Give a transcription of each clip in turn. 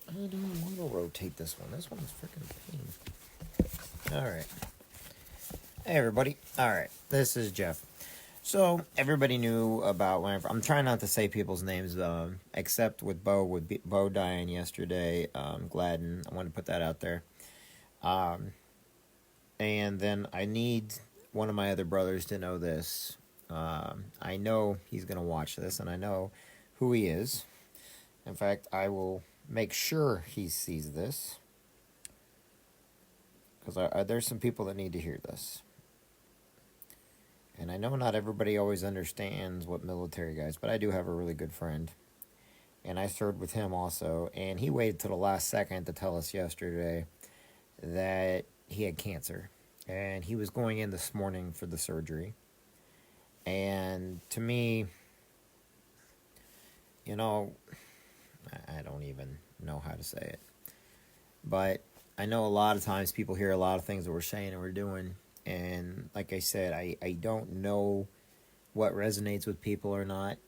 I don't want to rotate this one. This one's freaking pain. Alright. Hey, everybody. Alright, this is Jeff. So, everybody knew about whenever... I'm trying not to say people's names, except with Bo dying yesterday. Gladden. I want to put that out there. And then I need one of my other brothers to know this. I know he's going to watch this, and I know who he is. In fact, I will make sure he sees this, because there's some people that need to hear this. And I know not everybody always understands what military guys, but I do have a really good friend. And I served with him also. And he waited till the last second to tell us yesterday that he had cancer. And he was going in this morning for the surgery. And to me, you know, I don't even know how to say it. But I know a lot of times people hear a lot of things that we're saying and we're doing. And like I said, I don't know what resonates with people or not.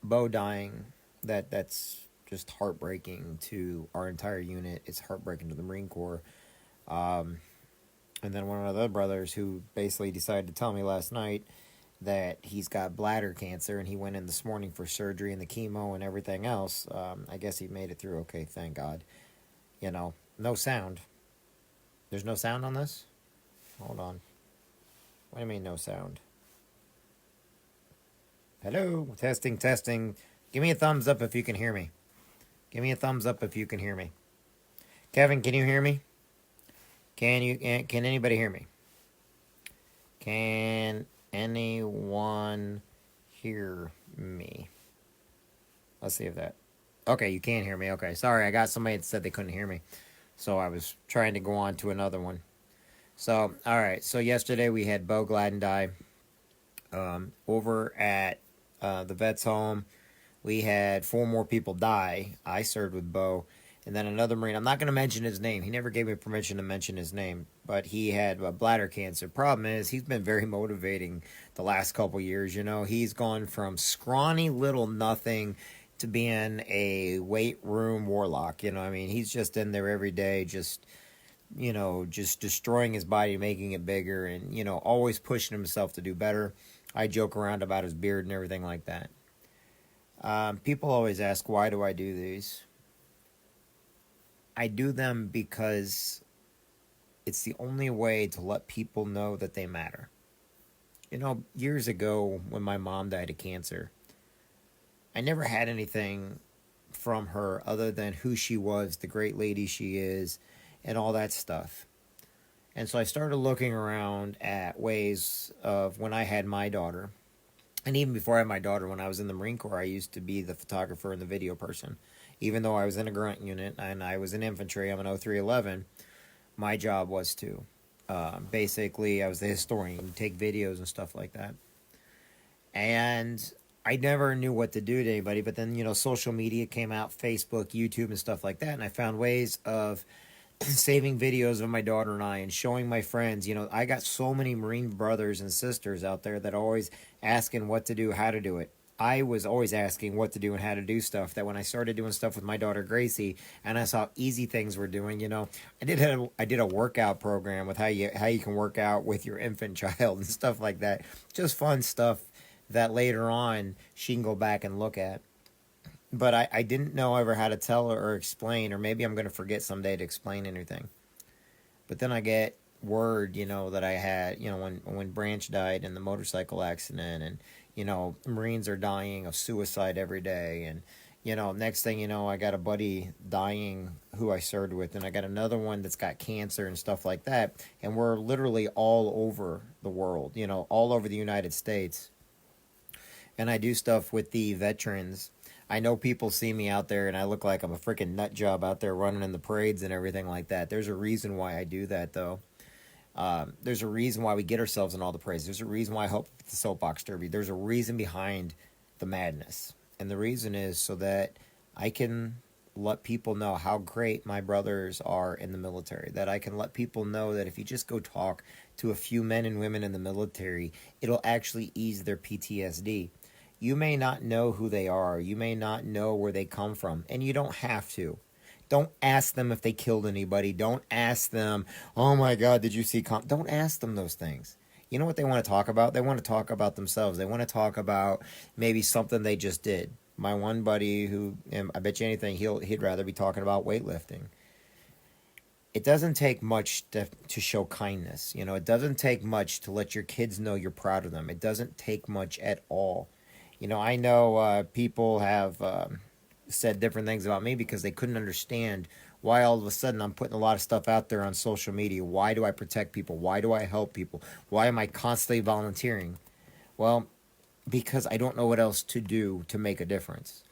Bo dying, that's just heartbreaking to our entire unit. It's heartbreaking to the Marine Corps. And then one of the other brothers who basically decided to tell me last night that he's got bladder cancer and he went in this morning for surgery and the chemo and everything else. I guess he made it through okay, thank God. You know, no sound. There's no sound on this? Hold on. What do you mean no sound? Hello? Testing, testing. Give me a thumbs up if you can hear me. Give me a thumbs up if you can hear me. Kevin, can you hear me? Can anybody hear me? Can anyone hear me? Let's see if that... Okay, you can hear me. Okay, sorry, I got somebody that said they couldn't hear me. So I was trying to go on to another one. So, alright, so yesterday we had Bo Gladden die. Over at the vet's home, we had 4 more people die. I served with Bo. And then another Marine, I'm not going to mention his name. He never gave me permission to mention his name. But he had bladder cancer. Problem is, he's been very motivating the last couple years. You know, he's gone from scrawny little nothing to being a weight room warlock. You know, I mean, he's just in there every day, just, you know, just destroying his body, making it bigger, and, you know, always pushing himself to do better. I joke around about his beard and everything like that. People always ask, why do I do these? I do them because it's the only way to let people know that they matter. You know, years ago when my mom died of cancer, I never had anything from her other than who she was, the great lady she is, and all that stuff. And so I started looking around at ways of when I had my daughter. And even before I had my daughter, when I was in the Marine Corps, I used to be the photographer and the video person. Even though I was in a grunt unit and I was in infantry, I'm an 0311, my job was to. Basically, I was the historian, take videos and stuff like that. And I never knew what to do to anybody, but then, you know, social media came out, Facebook, YouTube, and stuff like that, and I found ways of saving videos of my daughter and I and showing my friends. You know, I got so many Marine brothers and sisters out there that are always asking what to do, how to do it. I was always asking what to do and how to do stuff, that when I started doing stuff with my daughter Gracie and I saw easy things we're doing, you know, I did a workout program with how you can work out with your infant child and stuff like that. Just fun stuff that later on she can go back and look at. But I didn't know ever how to tell her or explain, or maybe I'm going to forget someday to explain anything. But then I get word, you know, that I had, you know, when Branch died in the motorcycle accident, and, you know, Marines are dying of suicide every day. And, you know, next thing you know, I got a buddy dying who I served with, and I got another one that's got cancer and stuff like that. And we're literally all over the world, you know, all over the United States. And I do stuff with the veterans. I know people see me out there and I look like I'm a freaking nut job out there running in the parades and everything like that. There's a reason why I do that, though. There's a reason why we get ourselves in all the parades. There's a reason why I help with the soapbox derby. There's a reason behind the madness. And the reason is so that I can let people know how great my brothers are in the military. That I can let people know that if you just go talk to a few men and women in the military, it'll actually ease their PTSD. You may not know who they are. You may not know where they come from. And you don't have to. Don't ask them if they killed anybody. Don't ask them, oh my God, did you see? Don't ask them those things. You know what they want to talk about? They want to talk about themselves. They want to talk about maybe something they just did. My one buddy who, I bet you anything, he'd rather be talking about weightlifting. It doesn't take much to show kindness. You know, it doesn't take much to let your kids know you're proud of them. It doesn't take much at all. You know, I know people have said different things about me because they couldn't understand why all of a sudden I'm putting a lot of stuff out there on social media. Why do I protect people? Why do I help people? Why am I constantly volunteering? Well, because I don't know what else to do to make a difference.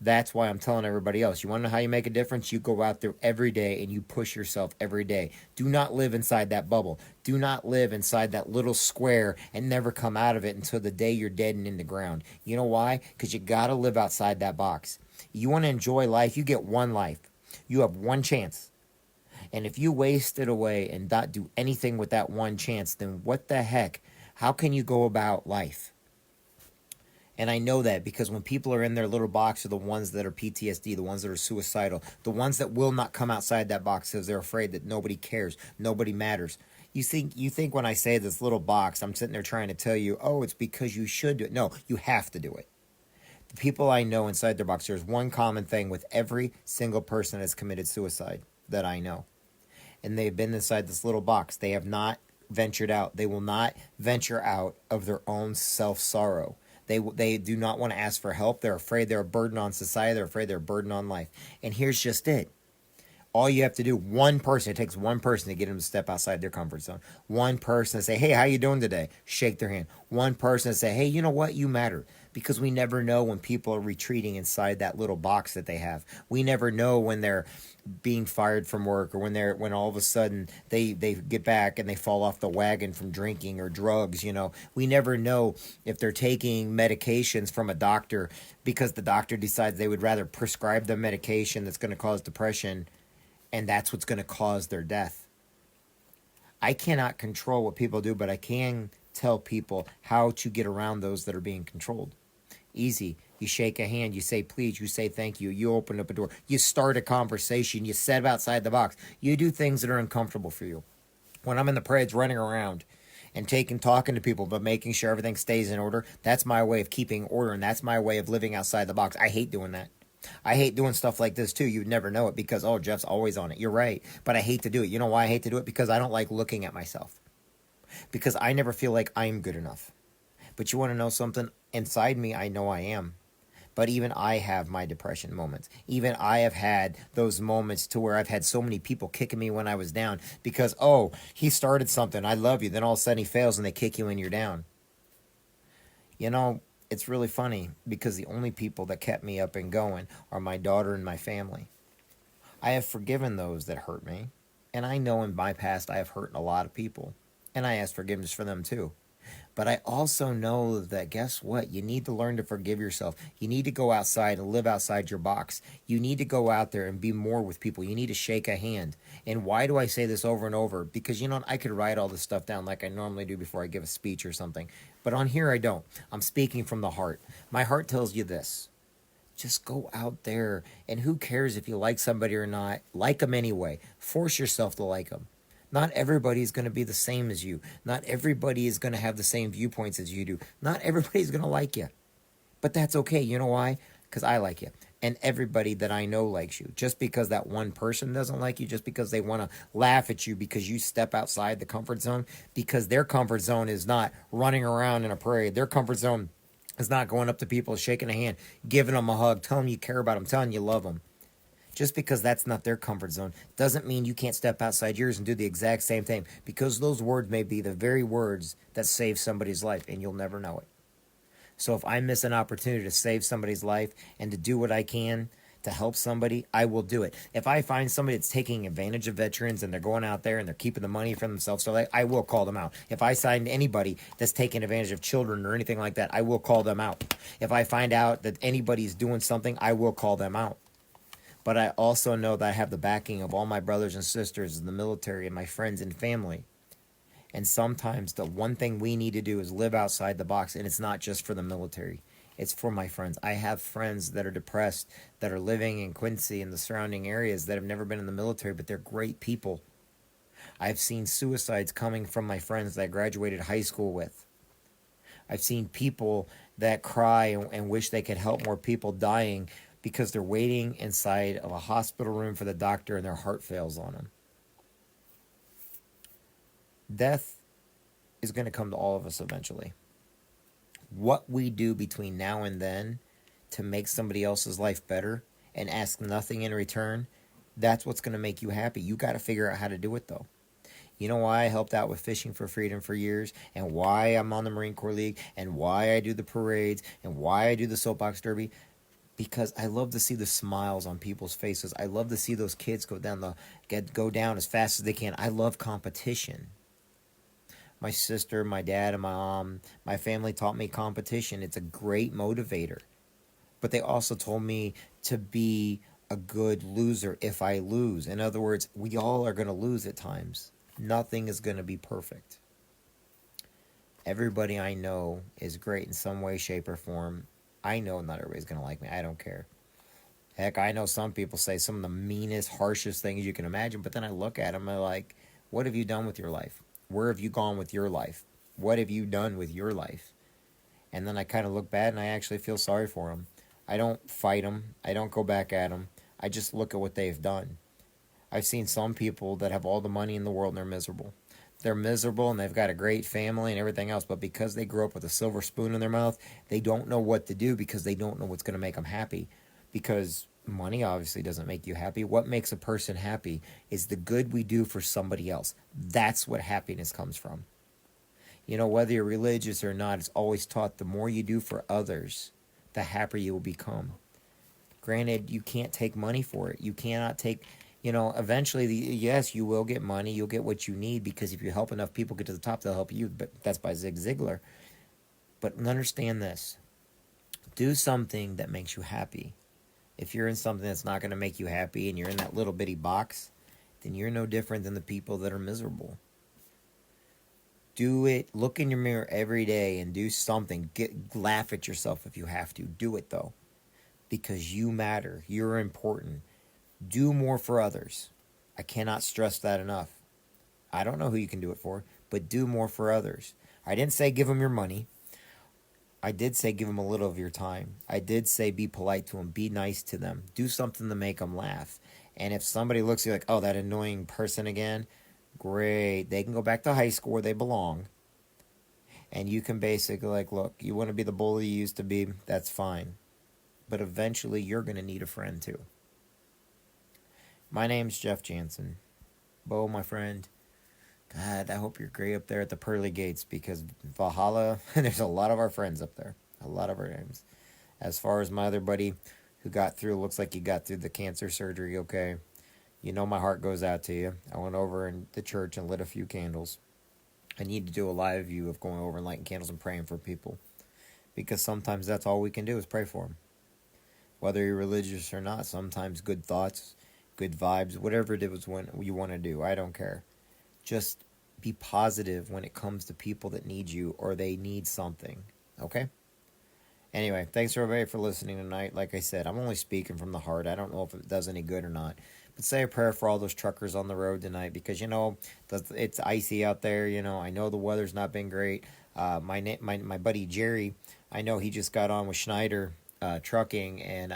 That's why I'm telling everybody else. You want to know how you make a difference? You go out there every day and you push yourself every day. Do not live inside that bubble. Do not live inside that little square and never come out of it until the day you're dead and in the ground. You know why? Because you got to live outside that box. You want to enjoy life? You get one life. You have one chance. And if you waste it away and not do anything with that one chance, then what the heck? How can you go about life? And I know that because when people are in their little box are the ones that are PTSD, the ones that are suicidal, the ones that will not come outside that box because they're afraid that nobody cares, nobody matters. You think when I say this little box, I'm sitting there trying to tell you, oh, it's because you should do it. No, you have to do it. The people I know inside their box, there's one common thing with every single person that's committed suicide that I know. And they've been inside this little box. They have not ventured out. They will not venture out of their own self-sorrow. They do not want to ask for help. They're afraid they're a burden on society. They're afraid they're a burden on life. And here's just it. All you have to do, one person, it takes one person to get them to step outside their comfort zone. One person to say, hey, how you doing today? Shake their hand. One person to say, hey, you know what? You matter. Because we never know when people are retreating inside that little box that they have. We never know when they're being fired from work or when all of a sudden they get back and they fall off the wagon from drinking or drugs. You know, we never know if they're taking medications from a doctor because the doctor decides they would rather prescribe the medication that's going to cause depression, and that's what's going to cause their death. I cannot control what people do, but I can tell people how to get around those that are being controlled. Easy. You shake a hand, you say please, you say thank you, you open up a door, you start a conversation, you step outside the box, you do things that are uncomfortable for you. When I'm in the parades running around and talking to people, but making sure everything stays in order, that's my way of keeping order, and that's my way of living outside the box. I hate doing that. I hate doing stuff like this too. You'd never know it because, oh, Jeff's always on it. You're right. But I hate to do it. You know why I hate to do it? Because I don't like looking at myself. Because I never feel like I'm good enough. But you want to know something? Inside me, I know I am. But even I have my depression moments. Even I have had those moments to where I've had so many people kicking me when I was down because, oh, he started something. I love you. Then all of a sudden he fails and they kick you when you're down. You know, it's really funny because the only people that kept me up and going are my daughter and my family. I have forgiven those that hurt me. And I know in my past I have hurt a lot of people. And I ask forgiveness for them too. But I also know that, guess what? You need to learn to forgive yourself. You need to go outside and live outside your box. You need to go out there and be more with people. You need to shake a hand. And why do I say this over and over? Because, you know, I could write all this stuff down like I normally do before I give a speech or something. But on here, I don't. I'm speaking from the heart. My heart tells you this. Just go out there. And who cares if you like somebody or not? Like them anyway. Force yourself to like them. Not everybody is going to be the same as you. Not everybody is going to have the same viewpoints as you do. Not everybody is going to like you. But that's okay. You know why? Because I like you. And everybody that I know likes you. Just because that one person doesn't like you, just because they want to laugh at you because you step outside the comfort zone, because their comfort zone is not running around in a parade. Their comfort zone is not going up to people, shaking a hand, giving them a hug, telling them you care about them, telling you love them. Just because that's not their comfort zone doesn't mean you can't step outside yours and do the exact same thing, because those words may be the very words that save somebody's life, and you'll never know it. So if I miss an opportunity to save somebody's life and to do what I can to help somebody, I will do it. If I find somebody that's taking advantage of veterans and they're going out there and they're keeping the money for themselves, so I will call them out. If I find anybody that's taking advantage of children or anything like that, I will call them out. If I find out that anybody's doing something, I will call them out. But I also know that I have the backing of all my brothers and sisters in the military and my friends and family. And sometimes the one thing we need to do is live outside the box. And it's not just for the military. It's for my friends. I have friends that are depressed, that are living in Quincy and the surrounding areas, that have never been in the military, but they're great people. I've seen suicides coming from my friends that I graduated high school with. I've seen people that cry and wish they could help more people dying because they're waiting inside of a hospital room for the doctor and their heart fails on them. Death is going to come to all of us eventually. What we do between now and then to make somebody else's life better and ask nothing in return, that's what's going to make you happy. You got to figure out how to do it, though. You know why I helped out with Fishing for Freedom for years, and why I'm on the Marine Corps League, and why I do the parades, and why I do the soapbox derby? Because I love to see the smiles on people's faces. I love to see those kids go down as fast as they can. I love competition. My sister, my dad, and my mom, my family taught me competition. It's a great motivator. But they also told me to be a good loser if I lose. In other words, we all are going to lose at times. Nothing is going to be perfect. Everybody I know is great in some way, shape, or form. I know not everybody's going to like me. I don't care. Heck, I know some people say some of the meanest, harshest things you can imagine, but then I look at them and I'm like, what have you done with your life? Where have you gone with your life? What have you done with your life? And then I kind of look bad and I actually feel sorry for them. I don't fight them. I don't go back at them. I just look at what they've done. I've seen some people that have all the money in the world and they're miserable. They're miserable and they've got a great family and everything else, but because they grew up with a silver spoon in their mouth, they don't know what to do because they don't know what's going to make them happy. Because money obviously doesn't make you happy. What makes a person happy is the good we do for somebody else. That's what happiness comes from. You know, whether you're religious or not, it's always taught the more you do for others, the happier you will become. Granted, you can't take money for it. You cannot take, eventually, yes, you will get money. You'll get what you need because if you help enough people get to the top, they'll help you. But that's by Zig Ziglar. But understand this. Do something that makes you happy. If you're in something that's not going to make you happy and you're in that little bitty box, then you're no different than the people that are miserable. Do it. Look in your mirror every day and do something. Laugh at yourself if you have to. Do it, though. Because you matter. You're important. Do more for others. I cannot stress that enough. I don't know who you can do it for, but do more for others. I didn't say give them your money. I did say give them a little of your time. I did say be polite to them. Be nice to them. Do something to make them laugh. And if somebody looks at you like, oh, that annoying person again, great. They can go back to high school where they belong. And you can basically look, you want to be the bully you used to be, that's fine. But eventually you're going to need a friend too. My name's Jeff Jansen. Bo, my friend, God, I hope you're great up there at the pearly gates because Valhalla, there's a lot of our friends up there. A lot of our names. As far as my other buddy who got through, looks like he got through the cancer surgery okay. My heart goes out to you. I went over in the church and lit a few candles. I need to do a live view of going over and lighting candles and praying for people. Because sometimes that's all we can do is pray for them. Whether you're religious or not, sometimes good thoughts, good vibes, whatever it is when you want to do, I don't care. Just be positive when it comes to people that need you or they need something, okay? Anyway, thanks everybody for listening tonight. Like I said, I'm only speaking from the heart. I don't know if it does any good or not. But say a prayer for all those truckers on the road tonight because, it's icy out there. I know the weather's not been great. My buddy Jerry, I know he just got on with Schneider Trucking, and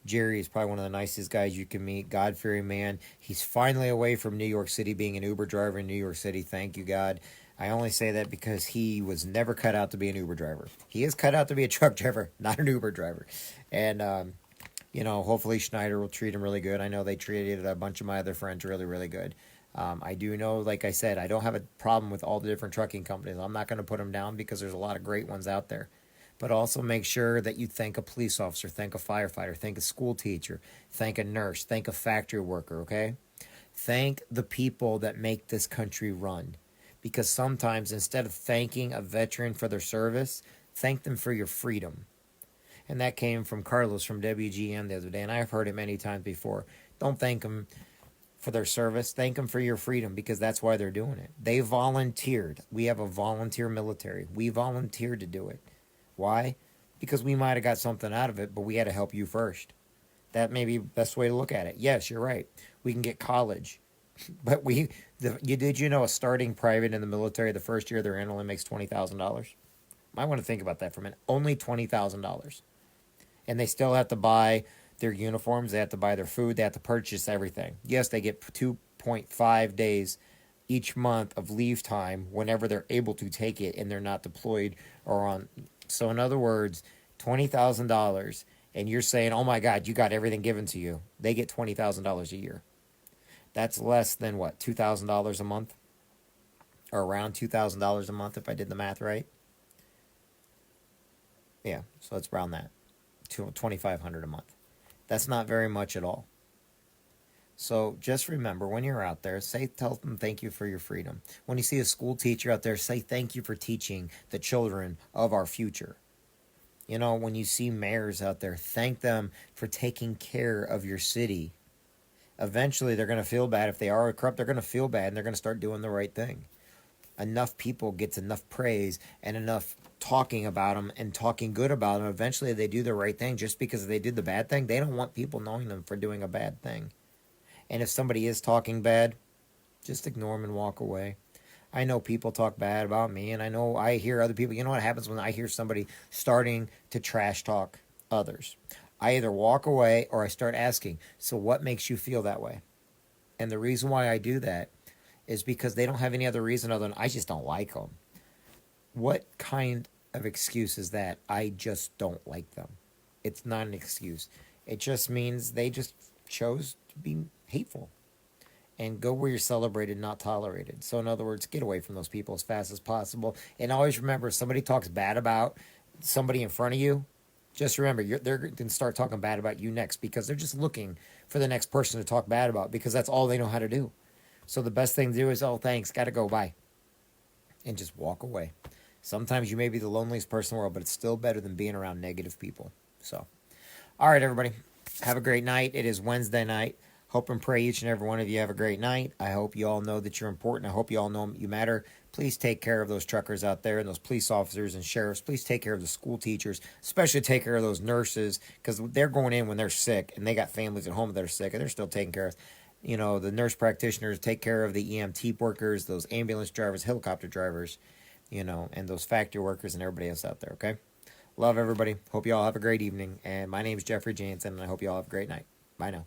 Jerry is probably one of the nicest guys you can meet. God-fearing man. He's finally away from New York City, being an Uber driver in New York City. Thank you, God. I only say that because he was never cut out to be an Uber driver. He is cut out to be a truck driver, not an Uber driver. And, hopefully Schneider will treat him really good. I know they treated a bunch of my other friends really, really good. I do know, like I said, I don't have a problem with all the different trucking companies. I'm not going to put them down because there's a lot of great ones out there. But also make sure that you thank a police officer, thank a firefighter, thank a school teacher, thank a nurse, thank a factory worker, okay? Thank the people that make this country run. Because sometimes instead of thanking a veteran for their service, thank them for your freedom. And that came from Carlos from WGN the other day, and I've heard it many times before. Don't thank them for their service. Thank them for your freedom because that's why they're doing it. They volunteered. We have a volunteer military. We volunteered to do it. Why? because we might have got something out of it, but we had to help you first. That may be the best way to look at it. Yes, you're right. We can get college, but did you know a starting private in the military the first year they're in only makes $20,000? Might want to think about that for a minute. Only $20,000, and they still have to buy their uniforms. They have to buy their food. They have to purchase everything. Yes, they get 2.5 days each month of leave time whenever they're able to take it and they're not deployed or on. So in other words, $20,000, and you're saying, oh my God, you got everything given to you. They get $20,000 a year. That's less than what, $2,000 a month? Or around $2,000 a month if I did the math right. Yeah, so let's round that. $2,500 a month. That's not very much at all. So just remember, when you're out there, tell them thank you for your freedom. When you see a school teacher out there, say thank you for teaching the children of our future. You know, when you see mayors out there, thank them for taking care of your city. Eventually, they're going to feel bad. If they are corrupt, they're going to feel bad, and they're going to start doing the right thing. Enough people gets enough praise and enough talking about them and talking good about them. Eventually, they do the right thing. Just because they did the bad thing, they don't want people knowing them for doing a bad thing. And if somebody is talking bad, just ignore them and walk away. I know people talk bad about me, and I hear other people. You know what happens when I hear somebody starting to trash talk others? I either walk away or I start asking, so what makes you feel that way? And the reason why I do that is because they don't have any other reason other than I just don't like them. What kind of excuse is that? I just don't like them. It's not an excuse. It just means they just chose to be hateful. And go where you're celebrated, not tolerated. So in other words, get away from those people as fast as possible. And always remember, if somebody talks bad about somebody in front of you, just remember, they're going to start talking bad about you next, because they're just looking for the next person to talk bad about, because that's all they know how to do. So the best thing to do is, oh, thanks, got to go, bye. And just walk away. Sometimes you may be the loneliest person in the world, but it's still better than being around negative people. So, all right, everybody. Have a great night. It is Wednesday night. Hope and pray each and every one of you have a great night. I hope you all know that you're important. I hope you all know you matter. Please take care of those truckers out there and those police officers and sheriffs. Please take care of the school teachers, especially take care of those nurses, because they're going in when they're sick and they got families at home that are sick and they're still taking care of. You know, the nurse practitioners take care of the EMT workers, those ambulance drivers, helicopter drivers, you know, and those factory workers and everybody else out there, okay? Love everybody. Hope you all have a great evening. And my name is Jeffrey Jansen, and I hope you all have a great night. Bye now.